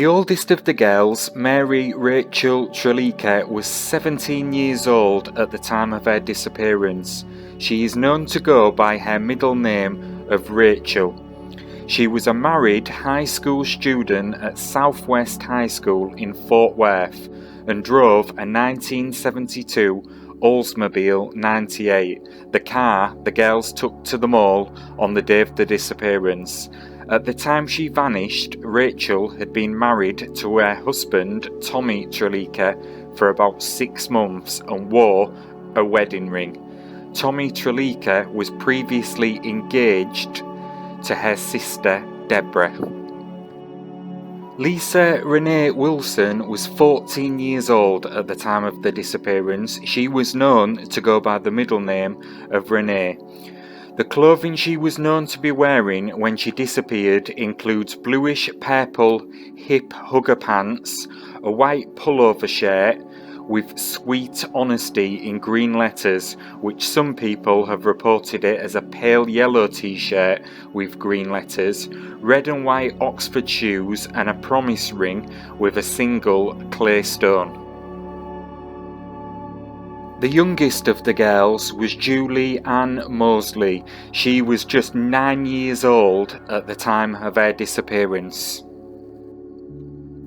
The oldest of the girls, Mary Rachel Trlica, was 17 years old at the time of her disappearance. She is known to go by her middle name of Rachel. She was a married high school student at Southwest High School in Fort Worth and drove a 1972 Oldsmobile 98, the car the girls took to the mall on the day of the disappearance. At the time she vanished, Rachel had been married to her husband, Tommy Trlica, for about 6 months and wore a wedding ring. Tommy Trlica was previously engaged to her sister, Deborah. Lisa Renee Wilson was 14 years old at the time of the disappearance. She was known to go by the middle name of Renee. The clothing she was known to be wearing when she disappeared includes bluish purple hip hugger pants, a white pullover shirt with "Sweet Honesty" in green letters, which some people have reported it as a pale yellow t-shirt with green letters, red and white Oxford shoes, and a promise ring with a single clay stone. The youngest of the girls was Julie Ann Moseley. She was just 9 years old at the time of her disappearance.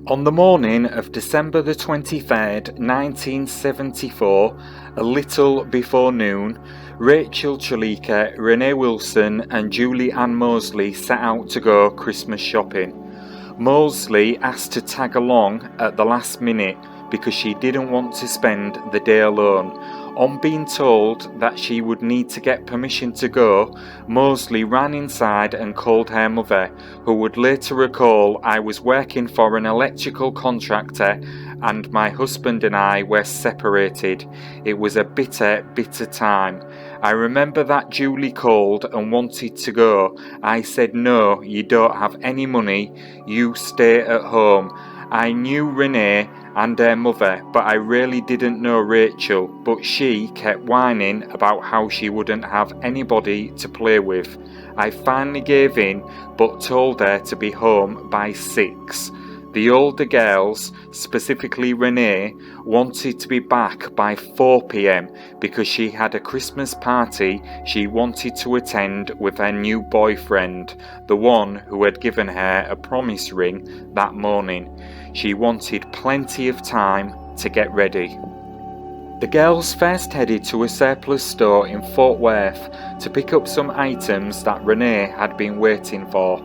On the morning of December the 23rd, 1974, a little before noon, Rachel Trlica, Renee Wilson and Julie Ann Moseley set out to go Christmas shopping. Moseley asked to tag along at the last minute because she didn't want to spend the day alone. On being told that she would need to get permission to go, Moseley ran inside and called her mother, who would later recall, "I was working for an electrical contractor and my husband and I were separated. It was a bitter, bitter time. I remember that Julie called and wanted to go. I said, no, you don't have any money, you stay at home. I knew Renee and her mother, but I really didn't know Rachel, but she kept whining about how she wouldn't have anybody to play with. I finally gave in, but told her to be home by 6. The older girls, specifically Renee, wanted to be back by 4 p.m. because she had a Christmas party she wanted to attend with her new boyfriend, the one who had given her a promise ring that morning. She wanted plenty of time to get ready. The girls first headed to a surplus store in Fort Worth to pick up some items that Renee had been waiting for.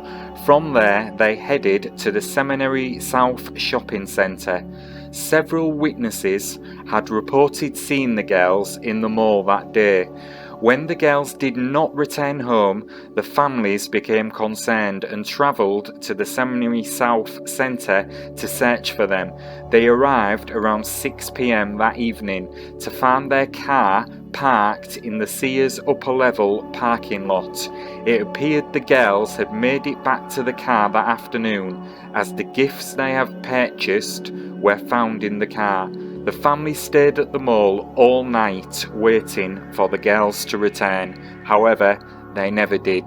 From there, they headed to the Seminary South Shopping Center. Several witnesses had reported seeing the girls in the mall that day. When the girls did not return home, the families became concerned and travelled to the Seminary South Center to search for them. They arrived around 6 p.m. that evening to find their car parked in the Sears upper level parking lot. It appeared the girls had made it back to the car that afternoon, as the gifts they have purchased were found in the car. The family stayed at the mall all night waiting for the girls to return. However, they never did.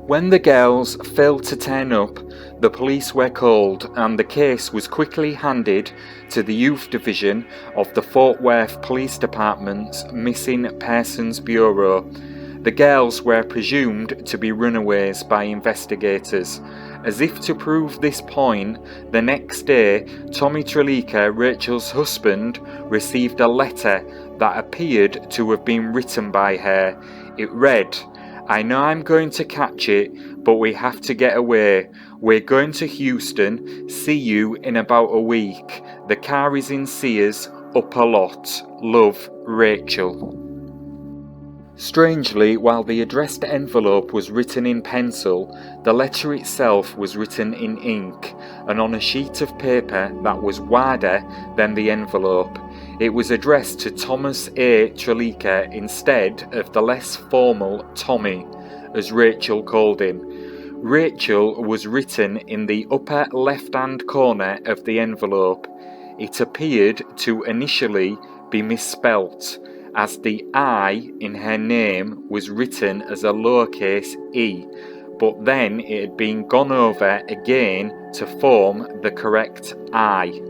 When the girls failed to turn up, the police were called and the case was quickly handed to the Youth Division of the Fort Worth Police Department's Missing Persons Bureau. The girls were presumed to be runaways by investigators. As if to prove this point, the next day, Tommy Trlica, Rachel's husband, received a letter that appeared to have been written by her. It read, "I know I'm going to catch it, but we have to get away. We're going to Houston. See you in about a week. The car is in Sears, upper lot. Love, Rachel." Strangely, while the addressed envelope was written in pencil, the letter itself was written in ink and on a sheet of paper that was wider than the envelope. It was addressed to Thomas A. Trlica instead of the less formal Tommy, as Rachel called him. Rachel was written in the upper left-hand corner of the envelope. It appeared to initially be misspelt, as the I in her name was written as a lowercase e, but then it had been gone over again to form the correct I.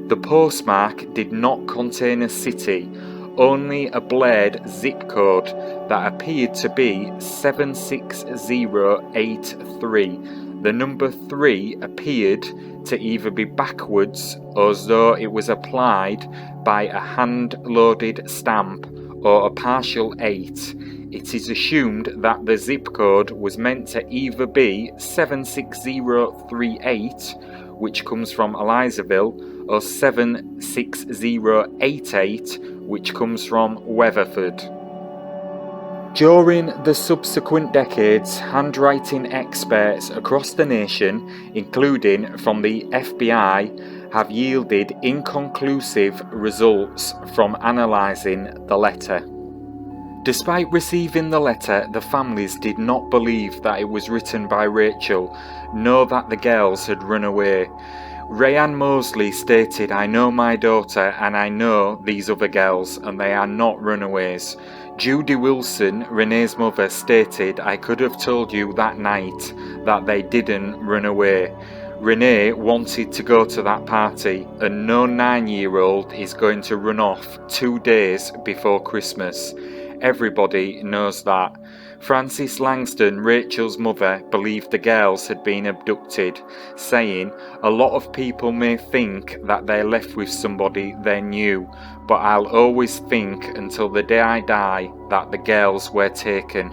The postmark did not contain a city, only a blurred zip code that appeared to be 76083. The number 3 appeared to either be backwards or as though it was applied by a hand-loaded stamp or a partial 8. It is assumed that the zip code was meant to either be 76038, which comes from Elizaville, or 76088, which comes from Weatherford. During the subsequent decades, handwriting experts across the nation, including from the FBI, have yielded inconclusive results from analysing the letter. Despite receiving the letter, the families did not believe that it was written by Rachel, nor that the girls had run away. Julie Ann Moseley stated, "I know my daughter and I know these other girls, and they are not runaways." Julie Wilson, Renee's mother, stated, "I could have told you that night that they didn't run away." Renee wanted to go to that party, and no 9-year-old is going to run off 2 days before Christmas. Everybody knows that. Frances Langston, Rachel's mother, believed the girls had been abducted, saying, "A lot of people may think that they're left with somebody they knew, but I'll always think until the day I die that the girls were taken."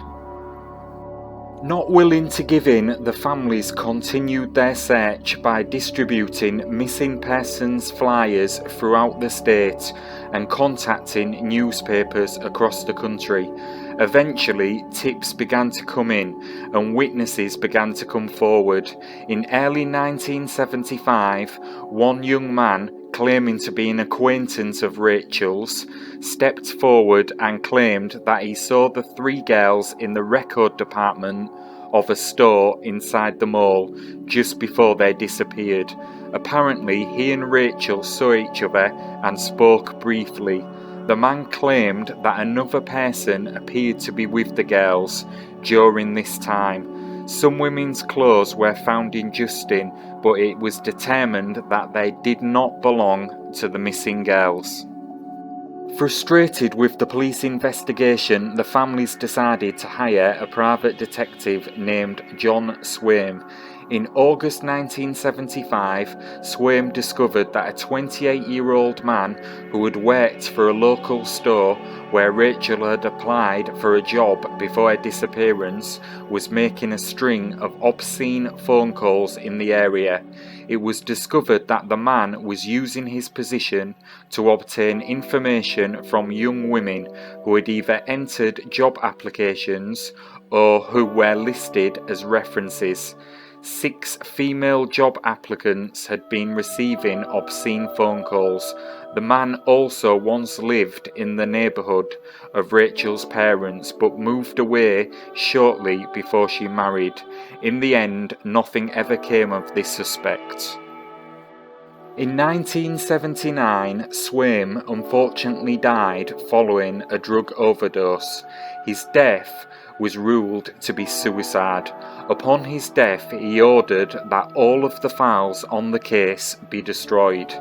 Not willing to give in, the families continued their search by distributing missing persons flyers throughout the state and contacting newspapers across the country. Eventually, tips began to come in and witnesses began to come forward. In early 1975, one young man, claiming to be an acquaintance of Rachel's, stepped forward and claimed that he saw the 3 girls in the record department of a store inside the mall just before they disappeared. Apparently, he and Rachel saw each other and spoke briefly. The man claimed that another person appeared to be with the girls during this time. Some women's clothes were found in Justin, but it was determined that they did not belong to the missing girls. Frustrated with the police investigation, the families decided to hire a private detective named John Swaim. In August 1975, Swaim discovered that a 28-year-old man who had worked for a local store where Rachel had applied for a job before her disappearance was making a string of obscene phone calls in the area. It was discovered that the man was using his position to obtain information from young women who had either entered job applications or who were listed as references. 6 female job applicants had been receiving obscene phone calls. The man also once lived in the neighbourhood of Rachel's parents but moved away shortly before she married. In the end, nothing ever came of this suspect. In 1979, Swaim unfortunately died following a drug overdose. His death was ruled to be suicide. Upon his death, he ordered that all of the files on the case be destroyed.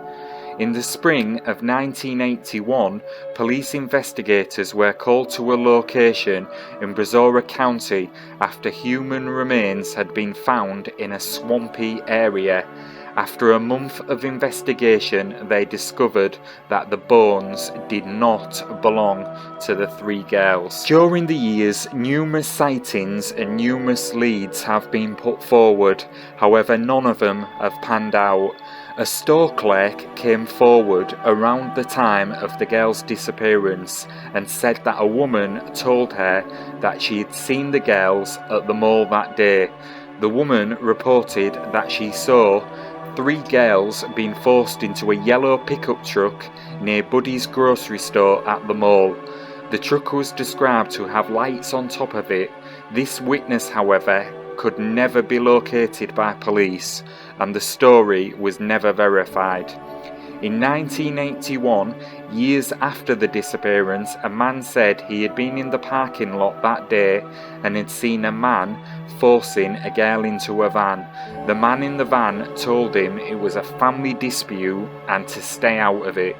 In the spring of 1981, police investigators were called to a location in Brazoria County after human remains had been found in a swampy area. After a month of investigation, they discovered that the bones did not belong to the 3 girls. During the years, numerous sightings and numerous leads have been put forward, however none of them have panned out. A store clerk came forward around the time of the girls' disappearance and said that a woman told her that she had seen the girls at the mall that day. The woman reported that she saw 3 girls being forced into a yellow pickup truck near Buddy's grocery store at the mall. The truck was described to have lights on top of it. This witness, however, could never be located by police, and the story was never verified. In 1981, Years after the disappearance, a man said he had been in the parking lot that day and had seen a man forcing a girl into a van. The man in the van told him it was a family dispute and to stay out of it.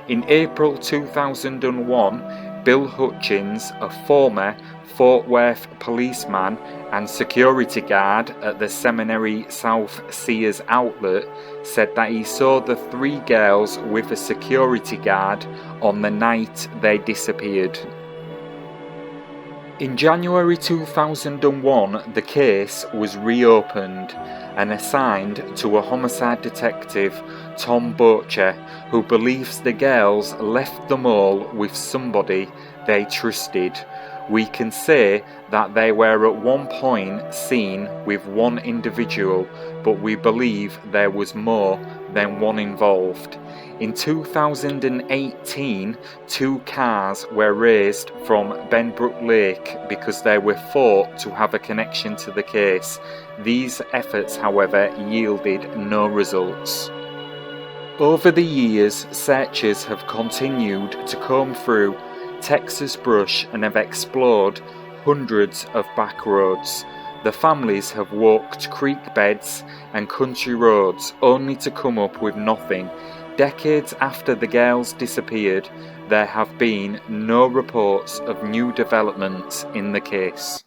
In April 2001, Bill Hutchins, a former Fort Worth policeman and security guard at the Seminary South Sears outlet, said that he saw the three girls with a security guard on the night they disappeared. In January 2001, the case was reopened and assigned to a homicide detective, Tom Bocher, who believes the girls left the mall with somebody they trusted. We can say that they were at one point seen with one individual, but we believe there was more than one involved. In 2018, 2 cars were raised from Benbrook Lake because they were thought to have a connection to the case. These efforts, however, yielded no results. Over the years, searchers have continued to comb through Texas brush and have explored hundreds of back roads. The families have walked creek beds and country roads only to come up with nothing. Decades after the girls disappeared, there have been no reports of new developments in the case.